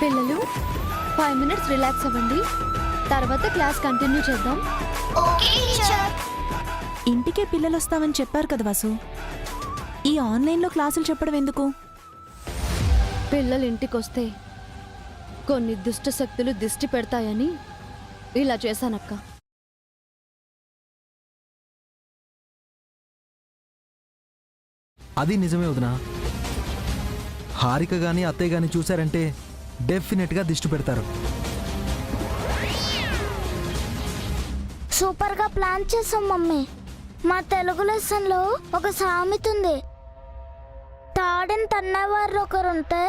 పిల్లలు 5 minutes relax అవ్వండి, తర్వాత క్లాస్ కంటిన్యూ చేద్దాం. ఇంటికే పిల్లలు వస్తామని చెప్పారు కదా వాసు, ఈ ఆన్లైన్లో క్లాసులు చెప్పడం ఎందుకు? పిల్లలు ఇంటికొస్తే కొన్ని దుష్ట శక్తులు దిష్టి పెడతాయని ఇలా చేశానక్క. అది నిజమే వదినా. హారిక గాని అత్తయ్య గాని చూశారంటే డెఫినెట్గా దిష్టి పెడతారు. సూపర్ గా ప్లాన్ చేసాం మమ్మీ. మా తెలుగు లెసన్ లో ఒక సామెత ఉంది, తాడిని తన్నేవారు ఒకరుంటే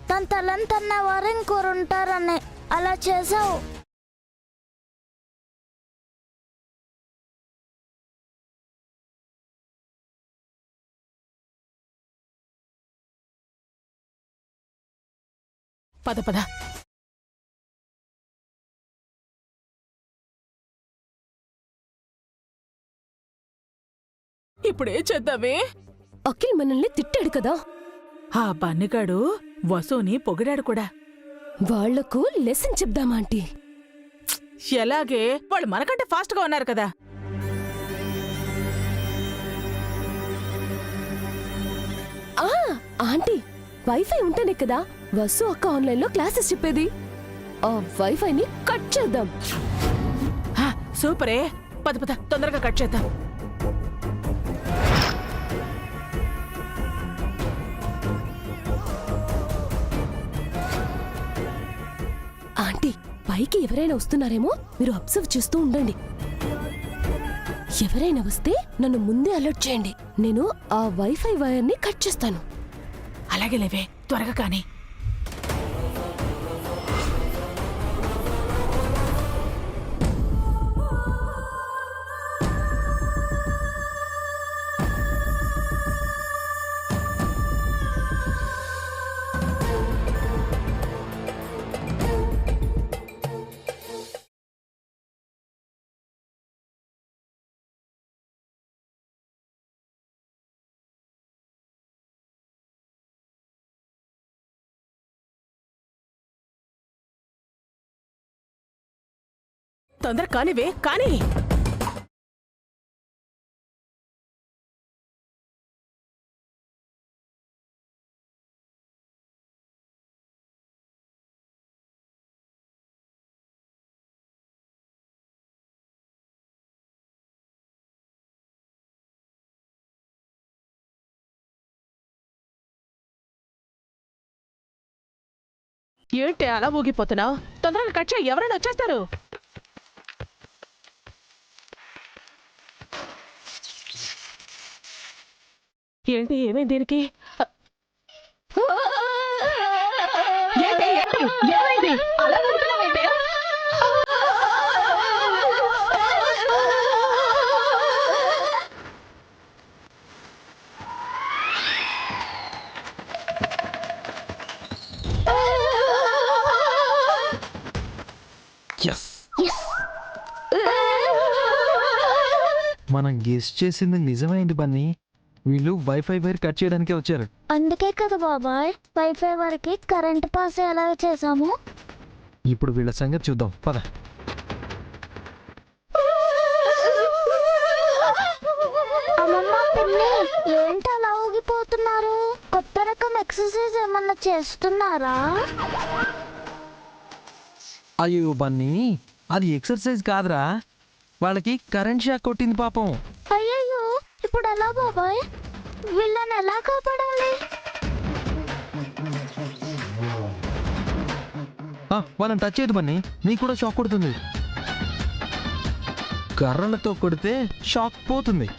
తన తలని తన్నేవారు ఇంకొరు ఉంటారని. అలా చేసావు. పద పద. ఇప్పుడే చేద్దామే. అఖిల్ మనల్ని తిట్టాడు కదా, ఆ బన్నిగాడు వసుని పొగిడాడు కూడా. వాళ్లకు లెసన్ చెప్దామా ఆంటీ? ఎలాగే, వాళ్ళు మనకంటే ఫాస్ట్ గా ఉన్నారు కదా. ఆ ఆంటీ, వైఫై ఉంటేనే కదా వసు అక్క ఆన్లైన్ లో క్లాసెస్ చెప్పేది. ఆ వైఫైని కట్ చేద్దాం. హా, సూపరే. పద పద, తొందరగా కట్ చేద్దాం. ఆంటీ, పైకి ఎవరైనా వస్తున్నారేమో, మీరు అబ్జర్వ్ చేస్తూ ఉండండి. ఎవరైనా వస్తే నన్ను ముందే అలర్ట్ చేయండి. నేను ఆ వైఫై వైర్ని కట్ చేస్తాను. అలాగే లేవే, త్వరగా కానీ. తొందర కానివే, కానీ. ఏంటి అలా ఊగిపోతున్నావు? తొందరగా కట్ చేయి, ఎవరైనా వచ్చేస్తారు. ఏంటి, ఏమైంది దీనికి? ఏంటి, ఏంటి, ఏమైంది? అలా ఊగుతున్నావేంటి? మనం గెస్ చేసింది నిజమైంది బన్నీ. వీళ్ళు వైఫై వైర్ కట్ చేయడానికే వచ్చారు. అందుకే కదా బాబాయ్ వైఫై వరకు కరెంట్ పాస్ ఎలా చేసాము. ఇప్పుడు వీళ్ళ సంగతి చూద్దాం, పద. అమ్మమ్మ, పిన్ని, ఏంటి అలా ఊగిపోతున్నారు? కొత్త రకం ఎక్సర్సైజ్ ఏమన్నా చేస్తున్నారా? అయ్యో బన్నీ, అది ఎక్సర్సైజ్ కాదురా, వాళ్ళకి కరెంట్ షాక్ కొట్టింది పాపం. అయ్యయ్యో, ఇప్పుడు ఎలా బాబాయ్? వీళ్ళని ఎలా కాపాడాలి? వాళ్ళని టచ్ చేయదు బన్నీ, నీకు కూడా షాక్ కొడుతుంది. కర్రలతో కొడితే షాక్ పోతుంది.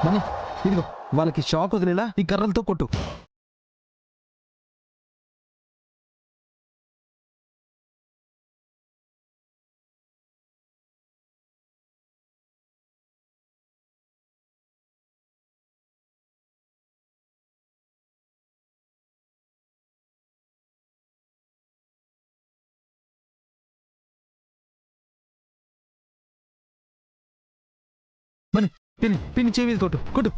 బన్నీ, ఇదిగో వాళ్ళకి షాక్ వదిలేలా ఈ కర్రలతో కొట్టు. పిన్ని పిన్ని చెవి కొట్టు కొట్టు.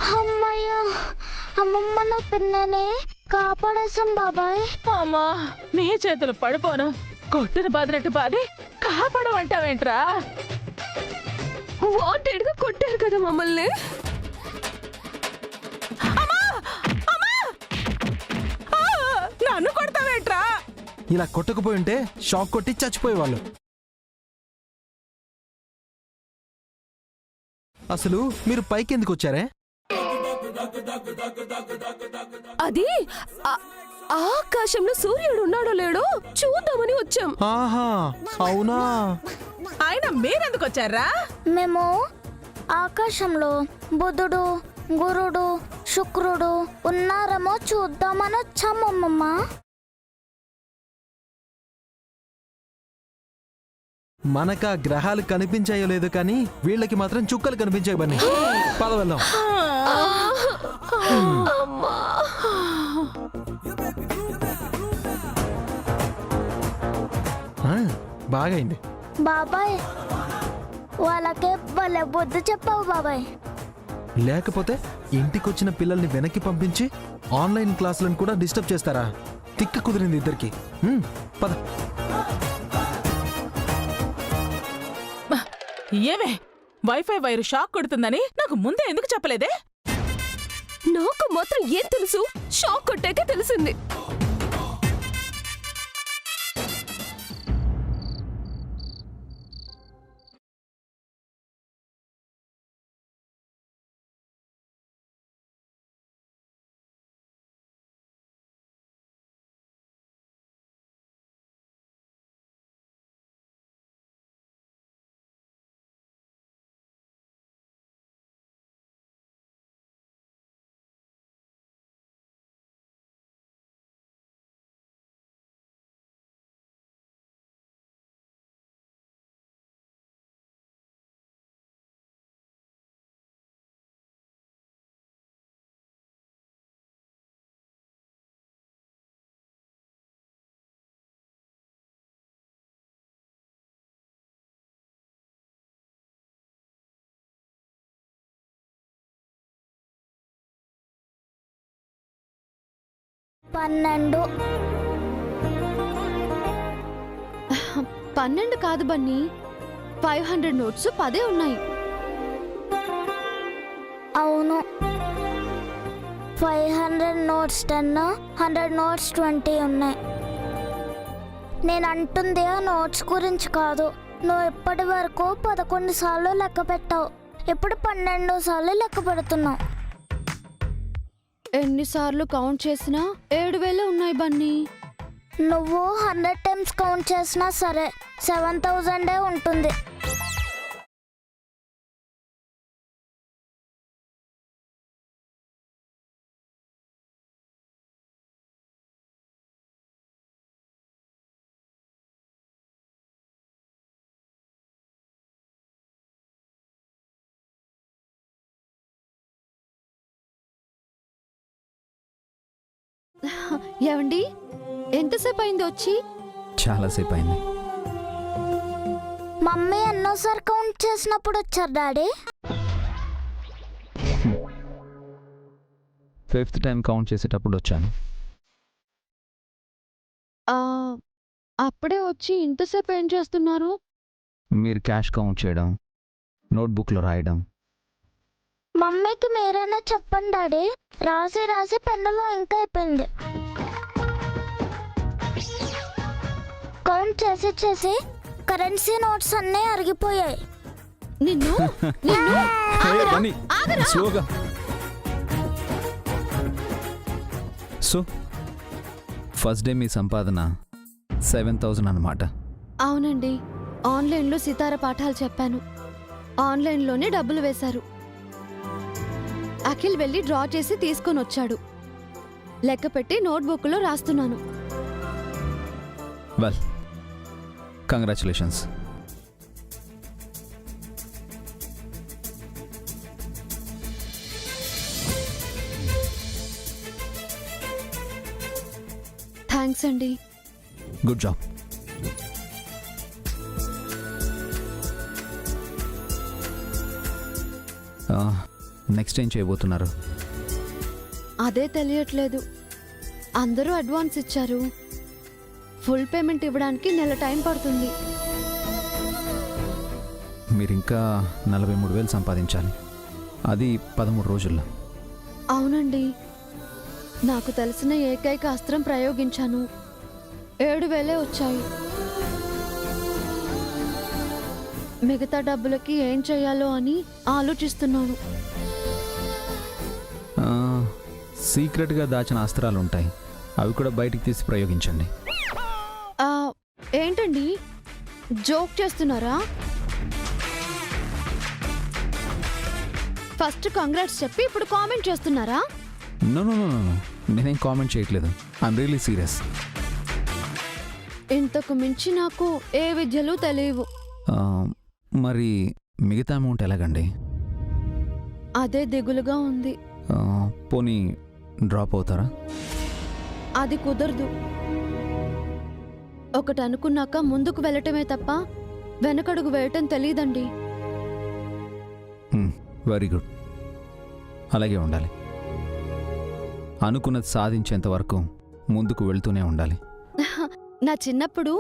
అమ్మయ్య, అమ్మమ్మ నా పిన్నని కాపాడేశాం బాబాయ్. అమ్మా నీ చేతులు పడిపోను. కొట్టును బాదినట్టు బాది కాపాడమంటావేంట్రా? వాంటెడ్ గా కొట్టారు కదా మమ్మల్ని. నన్ను కొడతావేంట్రా? ఇలా కొట్టకపోయి ఉంటే షాక్ కొట్టి చచ్చిపోయేవాళ్ళు. అసలు మీరు పైకి ఎందుకు వచ్చారే? అది ఆకాశంలో సూర్యుడు ఉన్నాడో లేడో చూద్దామని వచ్చాం. ఆహా, అవునా? ఆయన మీరెందుకు వచ్చారా? మేము ఆకాశంలో బుధుడు, గురుడు, శుక్రుడు ఉన్నారేమో చూద్దామని వచ్చాము అమ్మమ్మ. మనకు ఆ గ్రహాలు కనిపించాయో లేదో కానీ వీళ్ళకి మాత్రం చుక్కలు కనిపించాయి. బన్నీ పద వెళ్దాం. ఆ, బాగైంది. బాబాయ్ వాళ్ళకే భలే బుద్ధి చెప్పావు బాబాయ్. లేకపోతే ఇంటికొచ్చిన పిల్లల్ని వెనక్కి పంపించి ఆన్లైన్ క్లాసులను కూడా డిస్టర్బ్ చేస్తారా? తిక్క కుదిరింది ఇద్దరికి. పద. ఏమే వైఫై వైరు షాక్ కొడుతుందని నాకు ముందే ఎందుకు చెప్పలేదే? నాకు మాత్రం ఏం తెలుసు, షాక్ కొట్టాకే తెలిసింది. పన్నెండు 12 కాదు బన్నీ, 500 నోట్స్ 10 ఉన్నాయి. అవును, 500 నోట్స్ 10, 100 నోట్స్ 20 ఉన్నాయి. నేను అంటుంది ఆ నోట్స్ గురించి కాదు. నువ్వు ఇప్పటి వరకు 11 సార్లు లెక్క పెట్టావు, ఇప్పుడు 12 సార్లు లెక్క పెడుతున్నావు. ఎన్నిసార్లు కౌంట్ చేసినా 7000 ఉన్నాయి బన్నీ. నువ్వు 100 టైమ్స్ కౌంట్ చేసినా సరే 7000 ఉంటుంది. ఏవండి, ఎంతసేపు అయింది వచ్చి? చాలాసేపు అయింది. మమ్మీ ఎన్నోసారి కౌంట్ చేసినప్పుడు వచ్చారు డాడీ? 5th టైం కౌంట్ చేసేటప్పుడు వచ్చాను. అప్పుడే వచ్చి ఇంతసేపు ఏం చేస్తున్నారు? మీరు క్యాష్ కౌంట్ చేయడం, నోట్బుక్లో రాయడం. మమ్మీకి మీరైనా చెప్పండి డాడీ, రాసి రాసి పెన్నులో ఇంకా అయిపోయింది. కౌంట్ చేసి చేసి కరెన్సీ నోట్స్ అన్నీ అరిగిపోయాయి. నిన్ను సో ఫస్ట్ డే మీ సంపాదన 7000 అన్నమాట. అవునండి, ఆన్లైన్లో సితార పాఠాలు చెప్పాను. ఆన్లైన్లోనే డబ్బులు వేశారు. అఖిల్ వెళ్ళి డ్రా చేసి తీసుకొని వచ్చాడు. లెక్క పెట్టి నోట్బుక్లో రాస్తున్నాను. Well, congratulations. థ్యాంక్స్ అండి. Good job. నెక్స్ట్ ఏం చేయబోతున్నారు? అదే తెలియట్లేదు. అందరూ అడ్వాన్స్ ఇచ్చారు. ఫుల్ పేమెంట్ ఇవ్వడానికి నెల టైం పడుతుంది. మీరు ఇంకా 43,000 సంపాదించాలి, అది 13 రోజుల్లో. అవునండి, నాకు తెలిసిన ఏకైక అస్త్రం ప్రయోగించాను. 7,000 వచ్చాయి. మిగతా డబ్బులకి ఏం చేయాలో అని ఆలోచిస్తున్నాను. సీక్రెట్గా దాచిన అస్త్రాలు ఉంటాయి, అవి కూడా బయటికి తీసి ప్రయోగించండి. ఆ, ఏంటండి జోక్ చేస్తున్నారా? ఫస్ట్ కంగ్రాట్స్ చెప్పి ఇప్పుడు కామెంట్ చేస్తున్నారా? నో నో నో నో, నేనేం కామెంట్ చేయట్లేదు. I'm really serious. ఇంతకు మించి నాకు ఏ విద్యలు తెలియవు. మరి మిగతా అమౌంట్ ఎలాగండి? అదే దిగులుగా ఉంది. పోనీ డ్రాప్ అవుతారా? అది కుదరదు. ఒకటి అనుకున్నాక ముందుకు వెళ్ళటమే తప్ప వెనకడుగు వేయటం తెలియదండి. వెరీ గుడ్, అలాగే ఉండాలి. అనుకున్నది సాధించేంత వరకు ముందుకు వెళ్తూనే ఉండాలి. నా చిన్నప్పుడు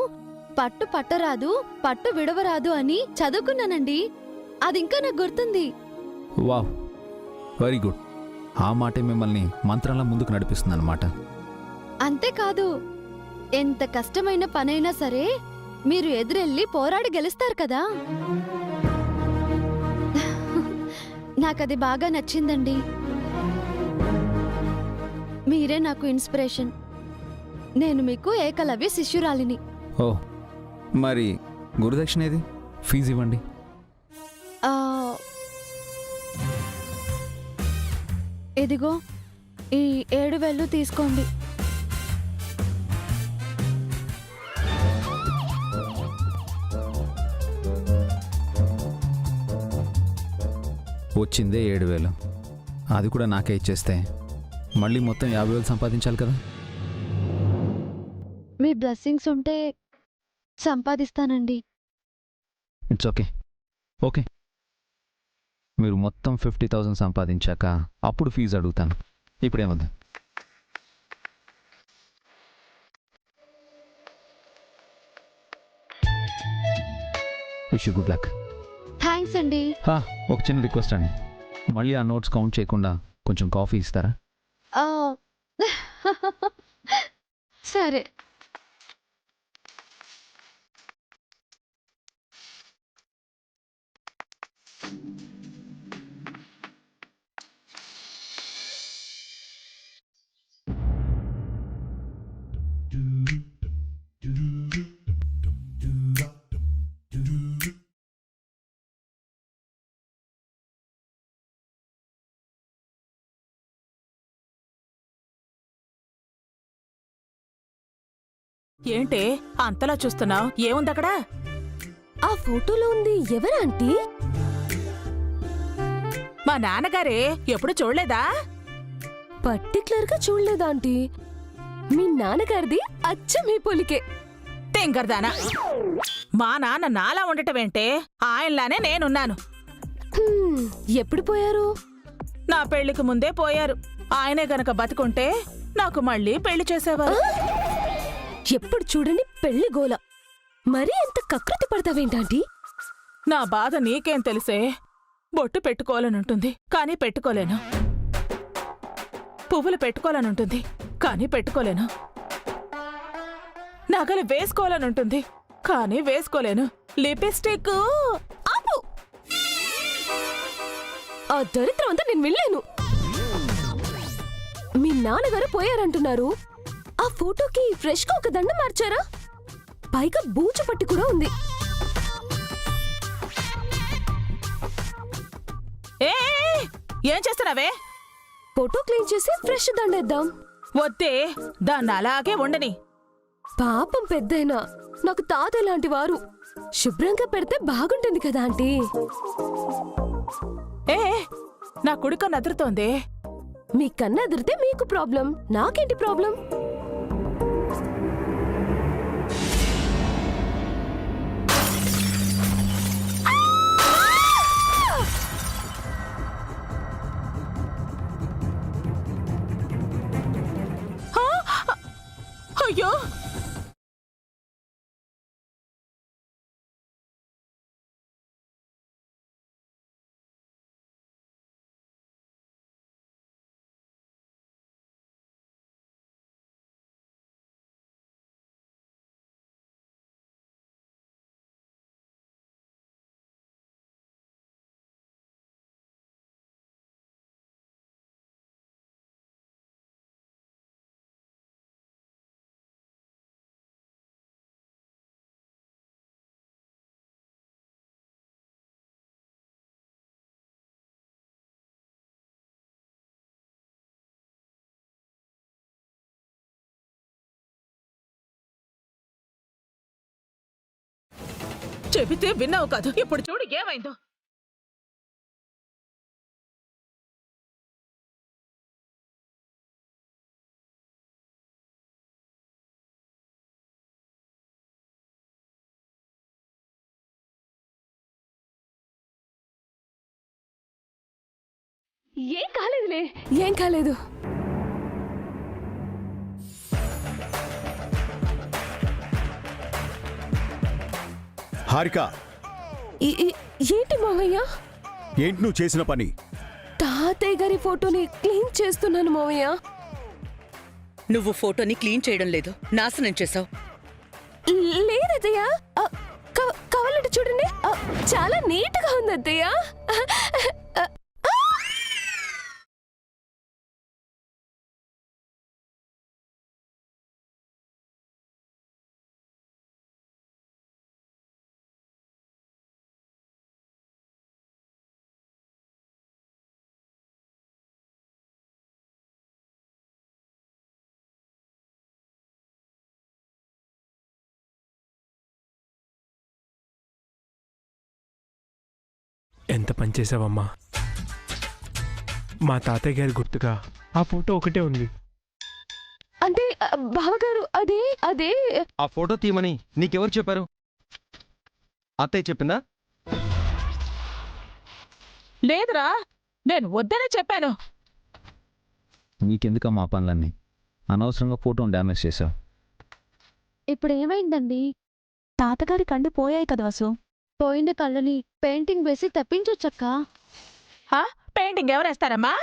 పట్టు పట్టరాదు, పట్టు విడవరాదు అని చదువుకున్నానండి. అది ఇంకా నాకు గుర్తుంది. Wow, very good. ఆ మాటే మిమ్మల్ని మంత్రంలా ముందుకు నడిపిస్తుందన్నమాట. అంతేకాదు, ఎంత కష్టమైన పనైనా సరే మీరు ఎదురెళ్ళి పోరాడి గెలుస్తారు కదా. నాకది బాగా నచ్చిందండి. మీరే నాకు ఇన్స్పిరేషన్. నేను మీకు ఏకలవ్య శిష్యురాలిని. ఓ, మరి గురుదక్షిణ ఏది? ఫీజు ఇవ్వండి. ఆ, ఇదిగో ఈ 7,000 తీసుకోండి. వచ్చిందే 7,000, అది కూడా నాకే ఇచ్చేస్తే మళ్ళీ మొత్తం 50,000 సంపాదించాలి కదా. మీ బ్లెస్సింగ్స్ ఉంటే సంపాదిస్తానండి. It's okay. ఓకే, మీరు మొత్తం 50,000 సంపాదించాక అప్పుడు ఫీజు అడుగుతాను. ఇప్పుడేమొద్దు. Wish you good luck. Thanks అండి. ఒక చిన్న రిక్వెస్ట్ అండి, మళ్ళీ ఆ నోట్స్ కౌంట్ చేయకుండా కొంచెం కాఫీ ఇస్తారా? ఆ, సరే. ఏంటే అంతలా చూస్తున్నావు? ఏముందక్కడ? ఆ ఫోటోలో ఉంది ఎవరా ఆంటీ? మా నాన్నగారే. ఎప్పుడు చూడలేదా? పర్టికులర్ గా చూడలేదు ఆంటీ. మీ నాన్నగారిది అచ్చం మీ పొలికే. తెంగర్దానా, మా నాన్న నాలా ఉండటమేంటే? ఆయనలానే నేనున్నాను. హ్మ్, ఎప్పుడు పోయారు? నా పెళ్లికి ముందే పోయారు. ఆయనే గనక బతుకుంటే నాకు మళ్ళీ పెళ్లి చేసేవారు. ఎప్పుడు చూడని పెళ్లి గోల. మరీ ఎంత కకృతి పడతావేంటాంటీ? నా బాధ నీకేం తెలిసే? బొట్టు పెట్టుకోవాలనుంటుంది, కానీ పెట్టుకోలేను. పువ్వులు పెట్టుకోవాలనుంటుంది, కానీ పెట్టుకోలేను. నగలు వేసుకోవాలనుంటుంది, కానీ వేసుకోలేను. లిప్స్టిక్ ఆపు! ఆ దరిద్రం అంతా నేను వెళ్ళాను. మీ నాన్నగారు పోయారంటున్నారు. ఆ ఫోటోకి ఫ్రెష్ గా ఒక దండ మార్చారా? పైగా బూచు పట్టి కూడా ఉంది. ఏ ఏం చేస్తున్నావే? ఫోటో క్లీన్ చేసి ఫ్రెష్ దండేద్దాం. వద్దే, దాన్ని అలాగే ఉండని. పాపం పెద్దయినా నాకు తాత లాంటి వారు. శుభ్రంగా పెడితే బాగుంటుంది కదా ఆంటీ. ఏ నా కుడిక నదురుతోంది. మీ కన్నా ఎదిరితే మీకు ప్రాబ్లం, నాకేంటి ప్రాబ్లం? అయ్యో చెబితే విన్నావు కాదు, ఇప్పుడు చూడు ఏమైందో. ఏం కాలేదులే, ఏం కాలేదు. హారిక, ఏంటి మావయ్య? ఏంటి నువ్వు చేసిన పని? తాతయ్య గారి ఫోటోని క్లీన్ చేస్తున్నాను మావయ్య. నువ్వు ఫోటోని క్లీన్ చేయడం లేదు, నాశనం చేసావు. లేదయ్యా, కావాలంటే చూడండి, చాలా నీట్ గా ఉంది అత్తయ్య. ఎంత పనిచేసావమ్మా. మా తాతయ్య గారి గుర్తుగా ఆ ఫోటో ఒకటే ఉంది. అంటే బావగారు, అదే అదే ఆ ఫోటో తీయమని నీకెవరు చెప్పారు? అత్తయ్య చెప్పిందా? లేదురా, నేను వద్దనే చెప్పాను. నీకెందుకమ్మా ఆ పనులన్నీ? అనవసరంగా ఫోటోని డ్యామేజ్ చేశావు. ఇప్పుడు ఏమైందండి? తాతగారి కళ్ళు పోయాయి కదా వసు. పోయిన కళ్ళని పెయింటింగ్ వేసి తెప్పించొచ్చక్క. పెయింటింగ్ ఎవరేస్తారమ్మా?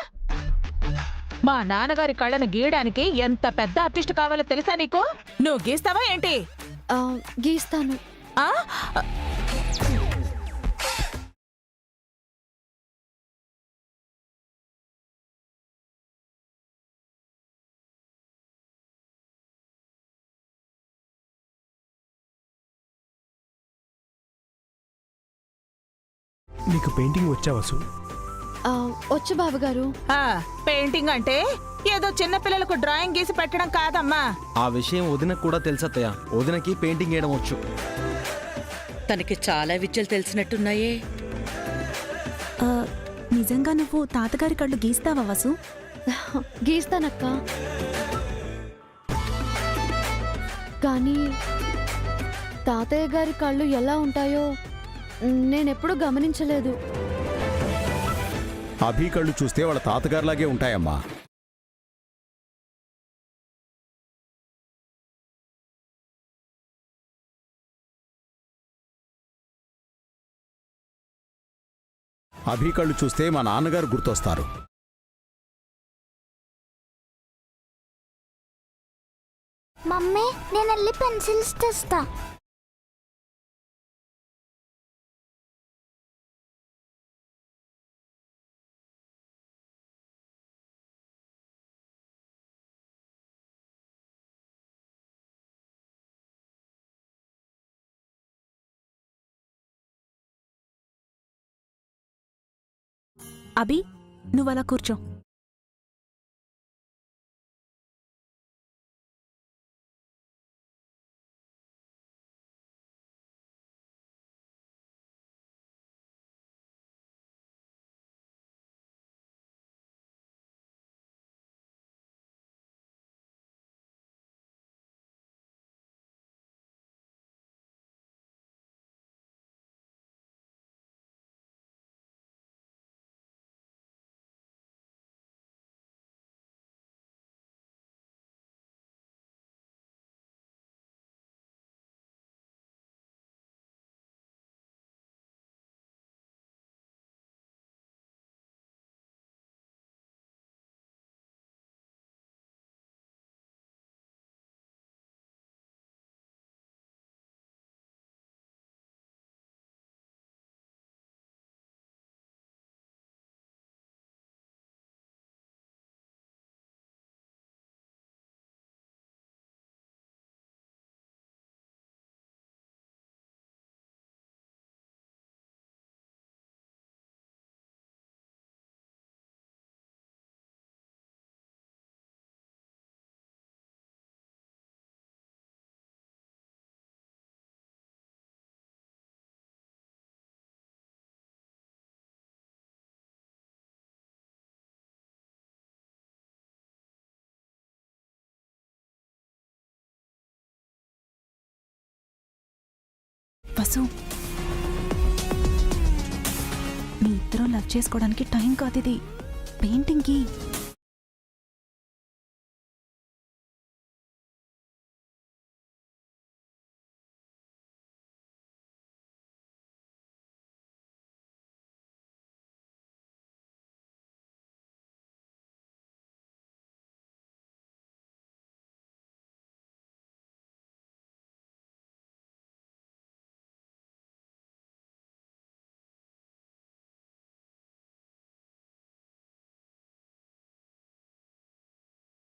మా నాన్నగారి కళ్ళను గీయడానికి ఎంత పెద్ద ఆర్టిస్ట్ కావాలో తెలుసా నీకు? నువ్వు గీస్తావా ఏంటి? గీస్తాను. ఆ నీకు పెయింటింగ్ వచ్చా వసు? వచ్చు బావగారు. పెయింటింగ్ అంటే ఏదో చిన్న పిల్లలకు డ్రాయింగ్ గీసి పెట్టడం కాదమ్మా. ఆ విషయం వదినకు కూడా తెలుసత్తయ్య. వదినకి పెయింటింగ్ వేయడం వచ్చు. తనకి చాలా విద్యలు తెలిసినట్టున్నాయే. నిజంగా నువ్వు తాతగారి కళ్ళు గీస్తావా వసు? గీస్తానక్క. కానీ తాతయ్య గారి కళ్ళు ఎలా ఉంటాయో నేనెప్పుడు గమనించలేదు. అభి కళ్ళు చూస్తే వాళ్ళ తాతగారిలాగే ఉంటాయమ్మా. అభి కళ్ళు చూస్తే మా నాన్నగారు గుర్తొస్తారు. మమ్మీ, నేను వెళ్ళి పెన్సిల్స్ తెస్తా. అభి, నువ్వలా కూర్చో. వసు మీ ఇద్దరం లవ్ చేసుకోవడానికి టైం కాదు ఇది పెయింటింగ్కి